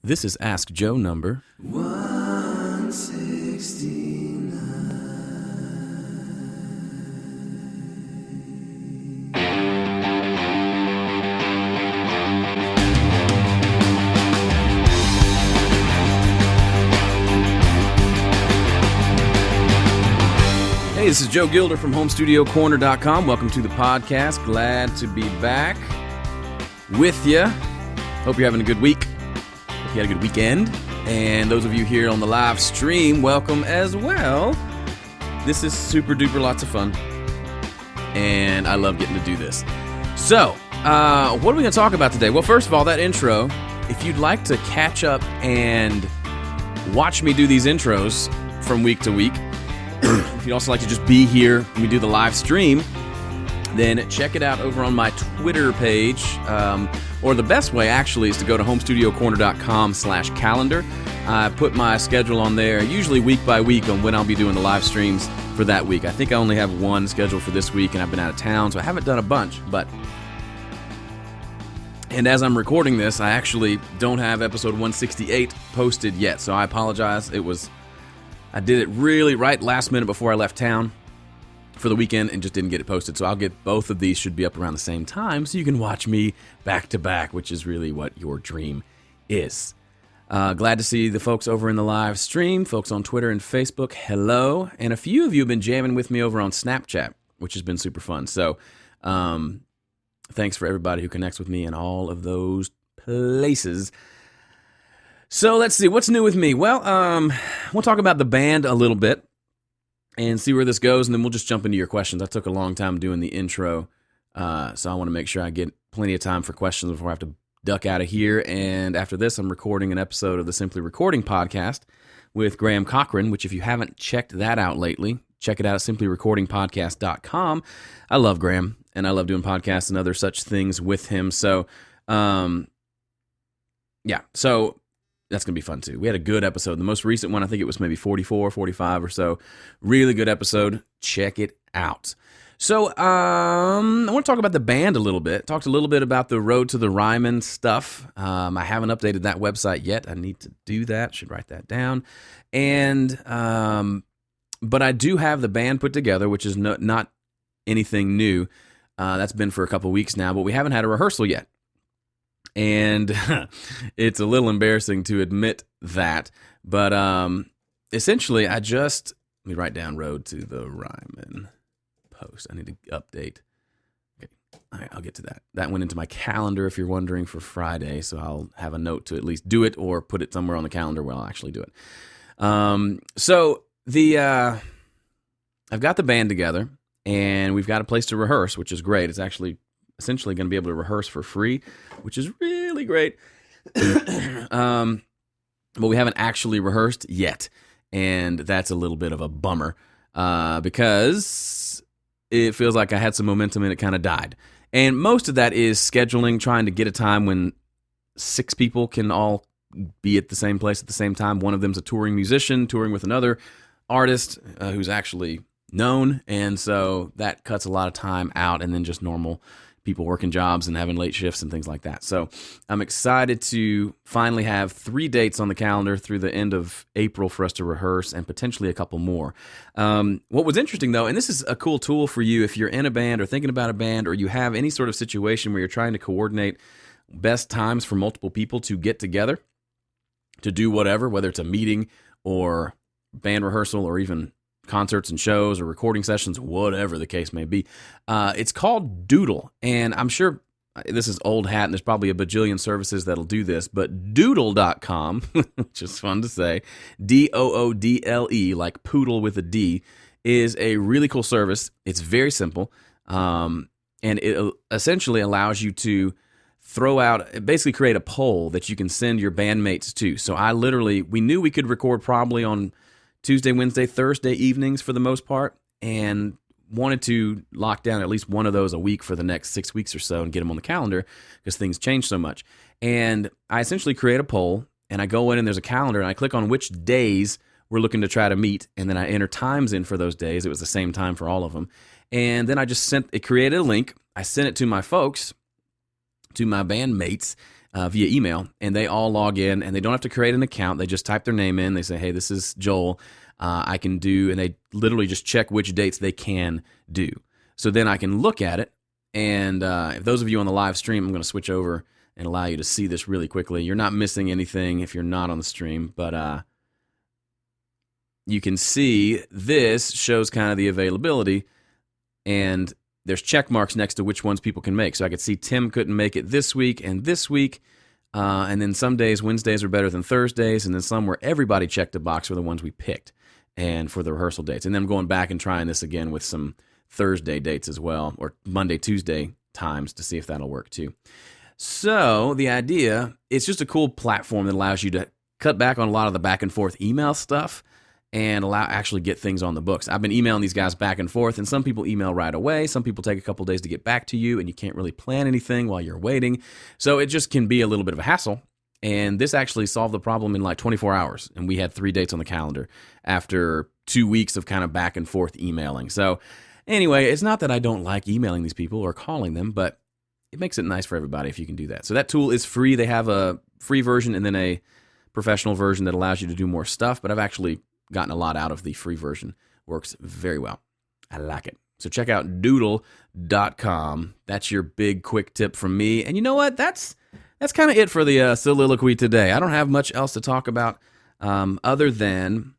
This is Ask Joe number 169. Hey, this is Joe Gilder from HomeStudioCorner.com. Welcome to the podcast. Glad to be back with you. Hope you're having a good week. Hope you had a good weekend. And those of you here on the live stream, welcome as well. This is super duper lots of fun. And I love getting to do this. So, what are we going to talk about today? Well, first of all, that intro, if you'd like to catch up and watch me do these intros from week to week, if you'd also like to just be here when we do the live stream, then check it out over on my Twitter page. Or the best way, actually, is to go to homestudiocorner.com/calendar. I put my schedule on there, usually week by week, on when I'll be doing the live streams for that week. I think I only have one scheduled for this week, and I've been out of town, so I haven't done a bunch. And as I'm recording this, I actually don't have episode 168 posted yet, so I apologize. I did it really right last minute before I left town for the weekend and just didn't get it posted. So I'll get both of these, should be up around the same time, so you can watch me back to back, which is really what your dream is. Glad to see the folks over in the live stream, folks on Twitter and Facebook. Hello. And a few of you have been jamming with me over on Snapchat, which has been super fun. So thanks for everybody who connects with me in all of those places. So let's see, what's new with me? Well, we'll talk about the band a little bit and see where this goes, and then we'll just jump into your questions. I took a long time doing the intro, so I want to make sure I get plenty of time for questions before I have to duck out of here. And after this, I'm recording an episode of the Simply Recording podcast with Graham Cochran, which if you haven't checked that out lately, check it out at simplyrecordingpodcast.com. I love Graham, and I love doing podcasts and other such things with him. So, so that's going to be fun, too. We had a good episode. The most recent one, I think it was maybe 44, 45 or so. Really good episode. Check it out. So I want to talk about the band a little bit. Talked a little bit about the Road to the Ryman stuff. I haven't updated that website yet. I need to do that. Should write that down. And but I do have the band put together, which is not anything new. That's been for a couple weeks now, but we haven't had a rehearsal yet. And it's a little embarrassing to admit that, but essentially let me write down Road to the Ryman post. I need to update. Okay, all right, I'll get to that. That went into my calendar, if you're wondering, for Friday, so I'll have a note to at least do it or put it somewhere on the calendar where I'll actually do it. So I've got the band together, and we've got a place to rehearse, which is great. It's actually essentially going to be able to rehearse for free, which is really great. But we haven't actually rehearsed yet, and that's a little bit of a bummer because it feels like I had some momentum and it kind of died. And most of that is scheduling, trying to get a time when 6 people can all be at the same place at the same time. One of them's a touring musician, touring with another artist who's actually known, and so that cuts a lot of time out, and then just normal people working jobs and having late shifts and things like that. So I'm excited to finally have 3 dates on the calendar through the end of April for us to rehearse, and potentially a couple more. What was interesting, though, and this is a cool tool for you if you're in a band or thinking about a band, or you have any sort of situation where you're trying to coordinate best times for multiple people to get together to do whatever, whether it's a meeting or band rehearsal or even concerts and shows or recording sessions, whatever the case may be. It's called Doodle, and I'm sure this is old hat, and there's probably a bajillion services that'll do this, but Doodle.com, which is fun to say, Doodle, like poodle with a D, is a really cool service. It's very simple, and it essentially allows you to basically create a poll that you can send your bandmates to. So we knew we could record probably on Tuesday, Wednesday, Thursday evenings for the most part, and wanted to lock down at least one of those a week for the next 6 weeks or so and get them on the calendar because things change so much. And I essentially create a poll, and I go in and there's a calendar, and I click on which days we're looking to try to meet, and then I enter times in for those days. It was the same time for all of them. And then I just created a link. I sent it to my folks, to my bandmates, via email, and they all log in, and they don't have to create an account. They just type their name in. They say, hey, this is Joel. I can do, and they literally just check which dates they can do. So then I can look at it, and if those of you on the live stream, I'm going to switch over and allow you to see this really quickly. You're not missing anything if you're not on the stream, but you can see this shows kind of the availability, and there's check marks next to which ones people can make. So I could see Tim couldn't make it this week and this week, and then some days, Wednesdays are better than Thursdays, and then some where everybody checked a box were the ones we picked and for the rehearsal dates. And then I'm going back and trying this again with some Thursday dates as well, or Monday, Tuesday times to see if that'll work too. So the idea, it's just a cool platform that allows you to cut back on a lot of the back and forth email stuff and actually get things on the books. I've been emailing these guys back and forth, and some people email right away. Some people take a couple days to get back to you, and you can't really plan anything while you're waiting. So it just can be a little bit of a hassle. And this actually solved the problem in like 24 hours, and we had 3 dates on the calendar after 2 weeks of kind of back and forth emailing. So anyway, it's not that I don't like emailing these people or calling them, but it makes it nice for everybody if you can do that. So that tool is free. They have a free version and then a professional version that allows you to do more stuff, but I've actually gotten a lot out of the free version. Works very well. I like it. So check out Doodle.com. That's your big quick tip from me. And you know what? That's kind of it for the soliloquy today. I don't have much else to talk about other than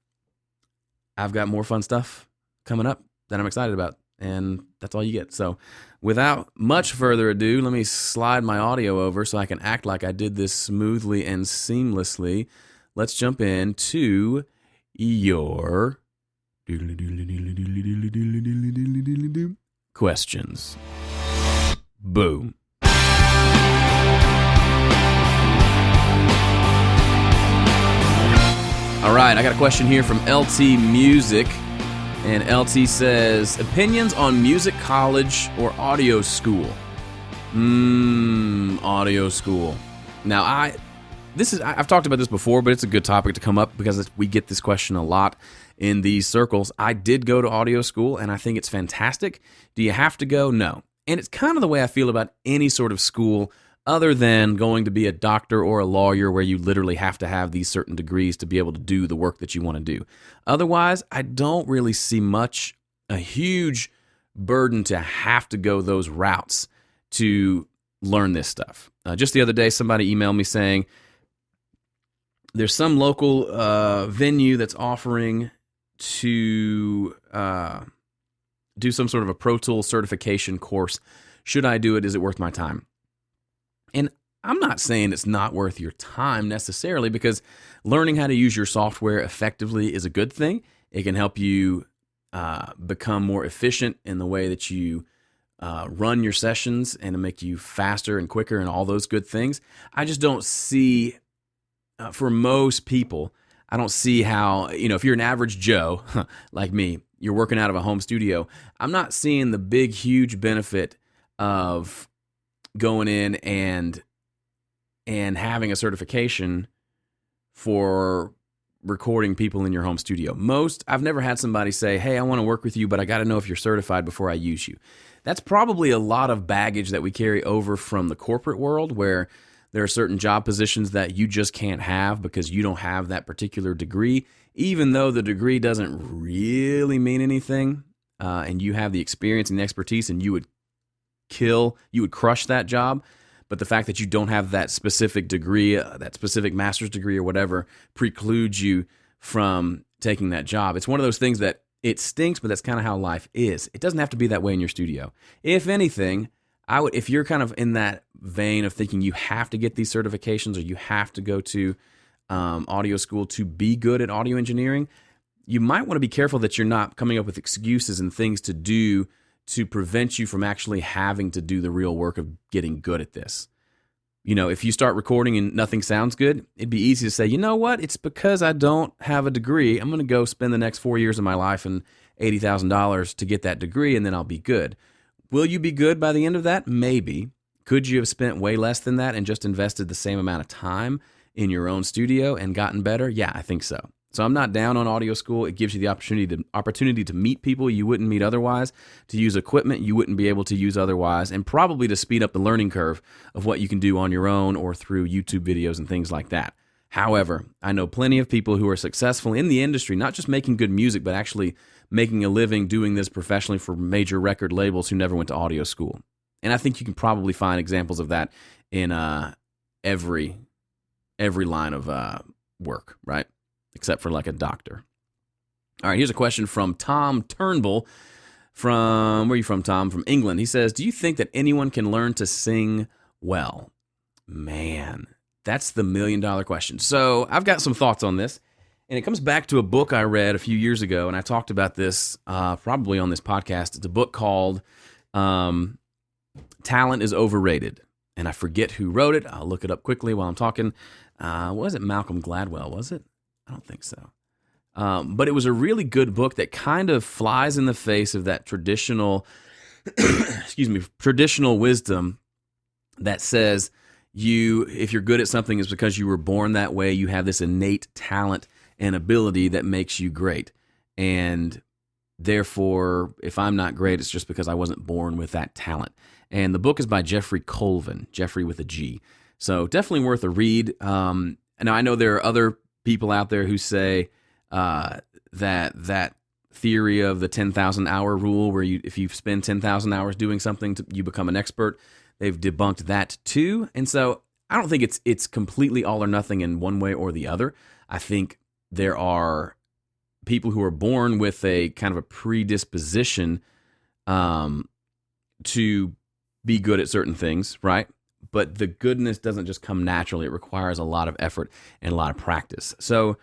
I've got more fun stuff coming up that I'm excited about, and that's all you get. So without much further ado, let me slide my audio over so I can act like I did this smoothly and seamlessly. Let's jump into your questions. Boom. All right, I got a question here from LT Music. And LT says, opinions on music college or audio school? Audio school. Now, I've talked about this before, but it's a good topic to come up because we get this question a lot in these circles. I did go to audio school, and I think it's fantastic. Do you have to go? No. And it's kind of the way I feel about any sort of school other than going to be a doctor or a lawyer where you literally have to have these certain degrees to be able to do the work that you want to do. Otherwise, I don't really see a huge burden to have to go those routes to learn this stuff. Just the other day, somebody emailed me saying there's some local venue that's offering to do some sort of a Pro Tools certification course. Should I do it? Is it worth my time? And I'm not saying it's not worth your time necessarily, because learning how to use your software effectively is a good thing. It can help you become more efficient in the way that you run your sessions and to make you faster and quicker and all those good things. I just don't see, for most people, I don't see how, if you're an average Joe like me, you're working out of a home studio, I'm not seeing the big, huge benefit of going in and having a certification for recording people in your home studio. I've never had somebody say, hey, I want to work with you, but I got to know if you're certified before I use you. That's probably a lot of baggage that we carry over from the corporate world, where there are certain job positions that you just can't have because you don't have that particular degree, even though the degree doesn't really mean anything, and you have the experience and the expertise, and you would crush that job. But the fact that you don't have that specific degree, that specific master's degree or whatever, precludes you from taking that job. It's one of those things that it stinks, but that's kind of how life is. It doesn't have to be that way in your studio. If anything, if you're kind of in that vein of thinking you have to get these certifications or you have to go to audio school to be good at audio engineering, you might want to be careful that you're not coming up with excuses and things to do to prevent you from actually having to do the real work of getting good at this. If you start recording and nothing sounds good, it'd be easy to say, you know what, it's because I don't have a degree. I'm going to go spend the next 4 years of my life and $80,000 to get that degree, and then I'll be good. Will you be good by the end of that? Maybe. Could you have spent way less than that and just invested the same amount of time in your own studio and gotten better? Yeah, I think so. So I'm not down on audio school. It gives you the opportunity to meet people you wouldn't meet otherwise, to use equipment you wouldn't be able to use otherwise, and probably to speed up the learning curve of what you can do on your own or through YouTube videos and things like that. However, I know plenty of people who are successful in the industry, not just making good music, but actually making a living doing this professionally for major record labels who never went to audio school. And I think you can probably find examples of that in every line of work, right? Except for like a doctor. All right, here's a question from Tom Turnbull. Where are you from, Tom? From England. He says, do you think that anyone can learn to sing well? Man, that's the $1 million question. So I've got some thoughts on this, and it comes back to a book I read a few years ago, and I talked about this probably on this podcast. It's a book called Talent is Overrated, and I forget who wrote it. I'll look it up quickly while I'm talking. Was it Malcolm Gladwell, was it? I don't think so. But it was a really good book that kind of flies in the face of that traditional wisdom that says if you're good at something, it's because you were born that way. You have this innate talent and ability that makes you great. And therefore, if I'm not great, it's just because I wasn't born with that talent. And the book is by Jeffrey Colvin, Jeffrey with a G. So definitely worth a read. Now, I know there are other people out there who say that theory of the 10,000 hour rule, where if you spend 10,000 hours doing something, you become an expert. They've debunked that too. And so I don't think it's completely all or nothing in one way or the other. I think there are people who are born with a kind of a predisposition to be good at certain things, right? But the goodness doesn't just come naturally. It requires a lot of effort and a lot of practice. So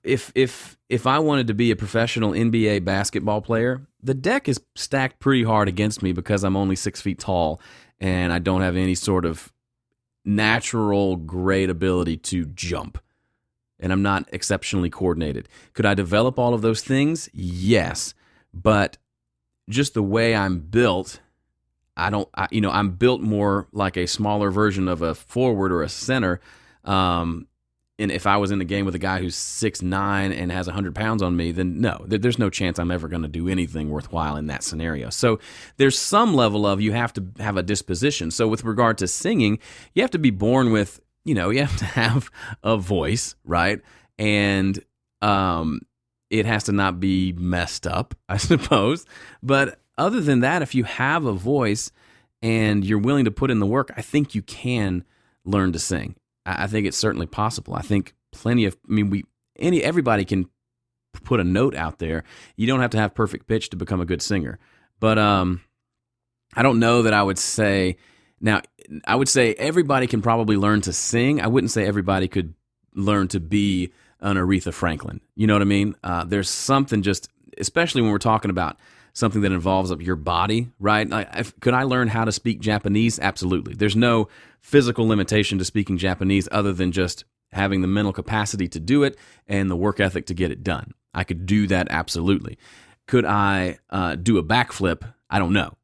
if I wanted to be a professional NBA basketball player, the deck is stacked pretty hard against me because I'm only 6 feet tall and I don't have any sort of natural great ability to jump. And I'm not exceptionally coordinated. Could I develop all of those things? Yes. But just the way I'm built, I'm built more like a smaller version of a forward or a center. And if I was in the game with a guy who's 6'9" and has 100 pounds on me, then no, there's no chance I'm ever going to do anything worthwhile in that scenario. So there's some level of you have to have a disposition. So with regard to singing, you have to be born with, you have to have a voice, right? And it has to not be messed up, I suppose. But other than that, if you have a voice and you're willing to put in the work, I think you can learn to sing. I think it's certainly possible. I think everybody can put a note out there. You don't have to have perfect pitch to become a good singer. But I don't know that I would say, now, I would say everybody can probably learn to sing. I wouldn't say everybody could learn to be an Aretha Franklin. You know what I mean? There's something just, especially when we're talking about something that involves your body, right? Could I learn how to speak Japanese? Absolutely. There's no physical limitation to speaking Japanese other than just having the mental capacity to do it and the work ethic to get it done. I could do that absolutely. Could I do a backflip? I don't know.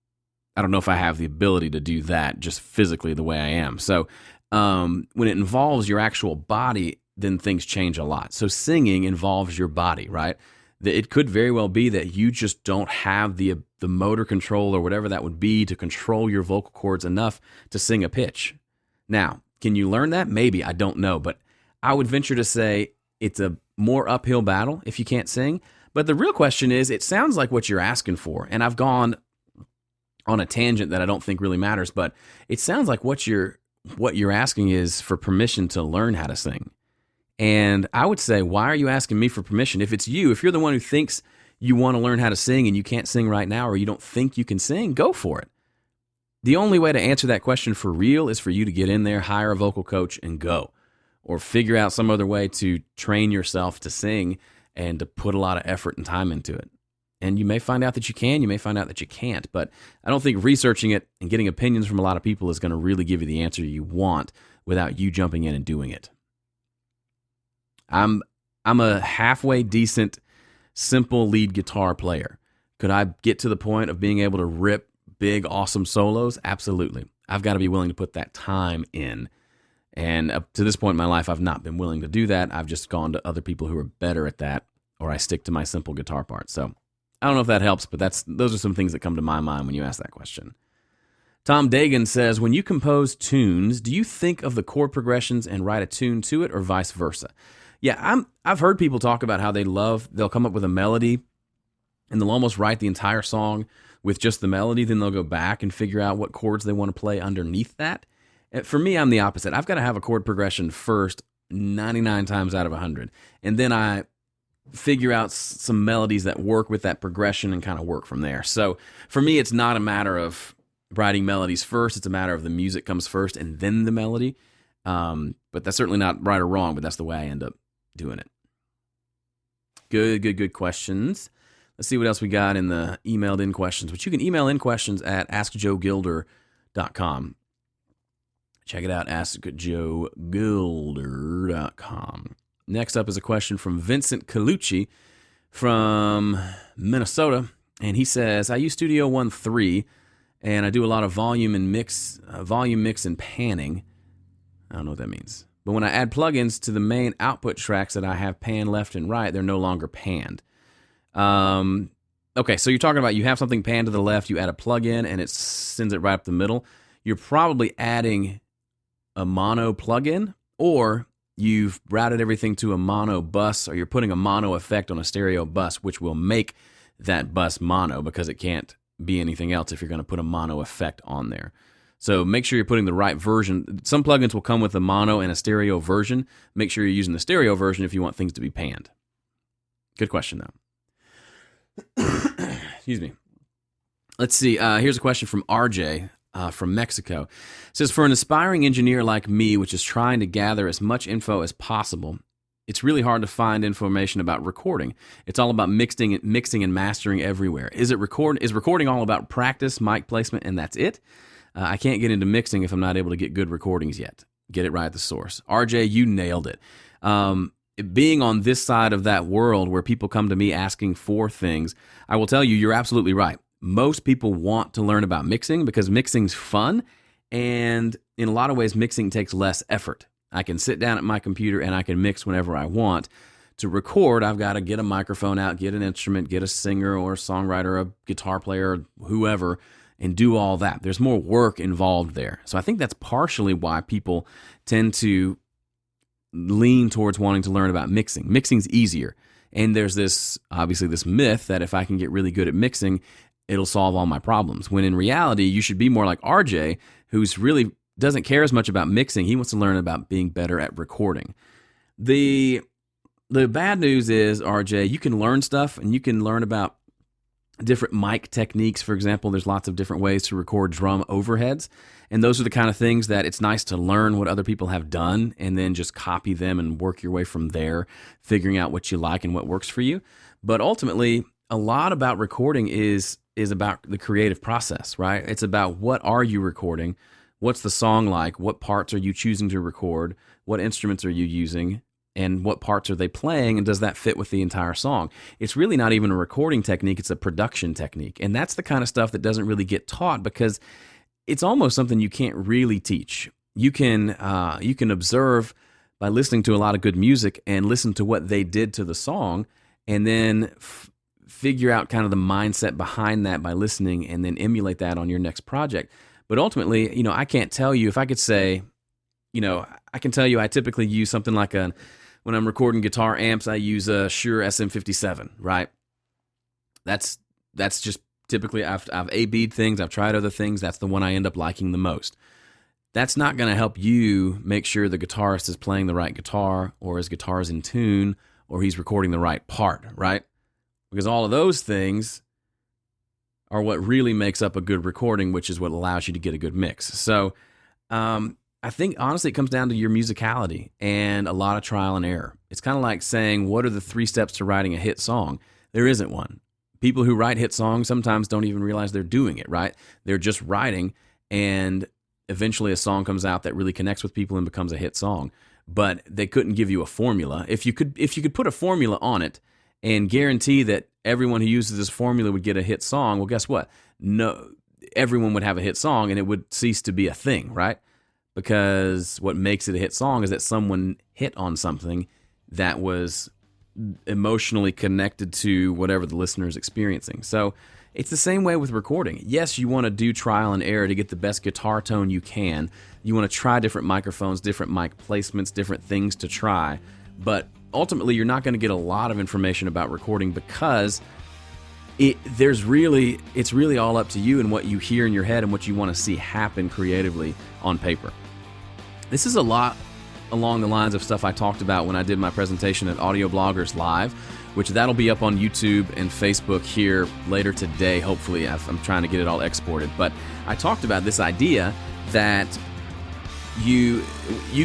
I don't know if I have the ability to do that just physically the way I am. So when it involves your actual body, then things change a lot. So singing involves your body, right? It could very well be that you just don't have the motor control or whatever that would be to control your vocal cords enough to sing a pitch. Now, can you learn that? Maybe. I don't know. But I would venture to say it's a more uphill battle if you can't sing. But the real question is, it sounds like what you're asking for. And I've gone on a tangent that I don't think really matters, but it sounds like what you're asking is for permission to learn how to sing. And I would say, why are you asking me for permission? If it's you, if you're the one who thinks you want to learn how to sing and you can't sing right now, or you don't think you can sing, go for it. The only way to answer that question for real is for you to get in there, hire a vocal coach, and go. Or figure out some other way to train yourself to sing and to put a lot of effort and time into it. And you may find out that you can, you may find out that you can't. But I don't think researching it and getting opinions from a lot of people is going to really give you the answer you want without you jumping in and doing it. I'm a halfway decent, simple lead guitar player. Could I get to the point of being able to rip big, awesome solos? Absolutely. I've got to be willing to put that time in. And up to this point in my life, I've not been willing to do that. I've just gone to other people who are better at that, or I stick to my simple guitar part. So I don't know if that helps, but those are some things that come to my mind when you ask that question. Tom Dagan says, when you compose tunes, do you think of the chord progressions and write a tune to it, or vice versa? Yeah, I've heard people talk about how they'll come up with a melody and they'll almost write the entire song with just the melody. Then they'll go back and figure out what chords they want to play underneath that. For me, I'm the opposite. I've got to have a chord progression first 99 times out of 100. And then I figure out some melodies that work with that progression and kind of work from there. So for me, it's not a matter of writing melodies first. It's a matter of the music comes first and then the melody. But that's certainly not right or wrong, but that's the way I end up doing it. Good questions. Let's see what else we got in the emailed in questions, which you can email in questions at askjoegilder.com. Check it out, askjoegilder.com. Next up is a question from Vincent Colucci from Minnesota. And he says, I use Studio One 3, and I do a lot of volume mix and panning. I don't know what that means. But when I add plugins to the main output tracks that I have panned left and right, they're no longer panned. Okay, so you're talking about you have something panned to the left, you add a plugin, and it sends it right up the middle. You're probably adding a mono plugin, or you've routed everything to a mono bus, or you're putting a mono effect on a stereo bus, which will make that bus mono because it can't be anything else if you're going to put a mono effect on there. So make sure you're putting the right version. Some plugins will come with a mono and a stereo version. Make sure you're using the stereo version if you want things to be panned. Good question, though. Excuse me. Let's see. Here's a question from RJ from Mexico. It says, for an aspiring engineer like me, which is trying to gather as much info as possible, it's really hard to find information about recording. It's all about mixing and mastering everywhere. Is recording all about practice, mic placement, and that's it? I can't get into mixing if I'm not able to get good recordings yet. Get it right at the source. RJ, you nailed it. Being on this side of that world where people come to me asking for things, I will tell you, you're absolutely right. Most people want to learn about mixing because mixing's fun, and in a lot of ways, mixing takes less effort. I can sit down at my computer and I can mix whenever I want. To record, I've got to get a microphone out, get an instrument, get a singer or a songwriter, a guitar player, whoever, and do all that. There's more work involved there. So I think that's partially why people tend to lean towards wanting to learn about mixing. Mixing's easier. And there's this myth that if I can get really good at mixing, it'll solve all my problems. When in reality, you should be more like RJ, who's really doesn't care as much about mixing. He wants to learn about being better at recording. The bad news is, RJ, you can learn stuff and you can learn about different mic techniques. For example, there's lots of different ways to record drum overheads. And those are the kind of things that it's nice to learn what other people have done and then just copy them and work your way from there, figuring out what you like and what works for you. But ultimately, a lot about recording is about the creative process, right? It's about what are you recording? What's the song like? What parts are you choosing to record? What instruments are you using? And what parts are they playing? And does that fit with the entire song? It's really not even a recording technique. It's a production technique. And that's the kind of stuff that doesn't really get taught because it's almost something you can't really teach. You can observe by listening to a lot of good music and listen to what they did to the song and then figure out kind of the mindset behind that by listening and then emulate that on your next project. But ultimately, I can't tell you if I could say, I can tell you I typically use something like when I'm recording guitar amps, I use a Shure SM57, right? That's just typically, I've A-B'd things, I've tried other things, that's the one I end up liking the most. That's not going to help you make sure the guitarist is playing the right guitar or his guitar is in tune or he's recording the right part, right? Because all of those things are what really makes up a good recording, which is what allows you to get a good mix. So I think, honestly, it comes down to your musicality and a lot of trial and error. It's kind of like saying, what are the 3 steps to writing a hit song? There isn't one. People who write hit songs sometimes don't even realize they're doing it, right? They're just writing, and eventually a song comes out that really connects with people and becomes a hit song. But they couldn't give you a formula. If you could put a formula on it and guarantee that everyone who uses this formula would get a hit song, well, guess what? No, everyone would have a hit song, and it would cease to be a thing, right? because what makes it a hit song is that someone hit on something that was emotionally connected to whatever the listener is experiencing. So it's the same way with recording. Yes, you want to do trial and error to get the best guitar tone you can. You want to try different microphones, different mic placements, different things to try. But ultimately, you're not going to get a lot of information about recording because it's really all up to you and what you hear in your head and what you want to see happen creatively on paper. This is a lot along the lines of stuff I talked about when I did my presentation at Audio Bloggers Live, which that'll be up on YouTube and Facebook here later today, hopefully. I'm trying to get it all exported. But I talked about this idea that you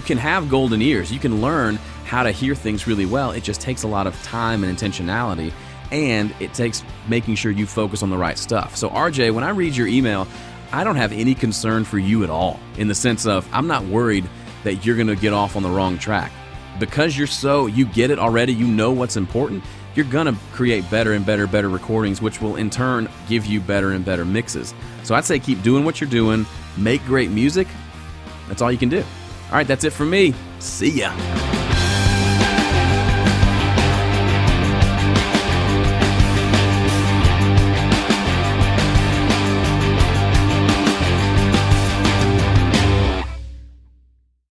can have golden ears. You can learn how to hear things really well. It just takes a lot of time and intentionality, and it takes making sure you focus on the right stuff. So RJ, when I read your email, I don't have any concern for you at all, in the sense of I'm not worried that you're going to get off on the wrong track. Because you get it already, you know what's important, you're going to create better and better recordings, which will in turn give you better and better mixes. So I'd say keep doing what you're doing, make great music. That's all you can do. All right, that's it from me. See ya.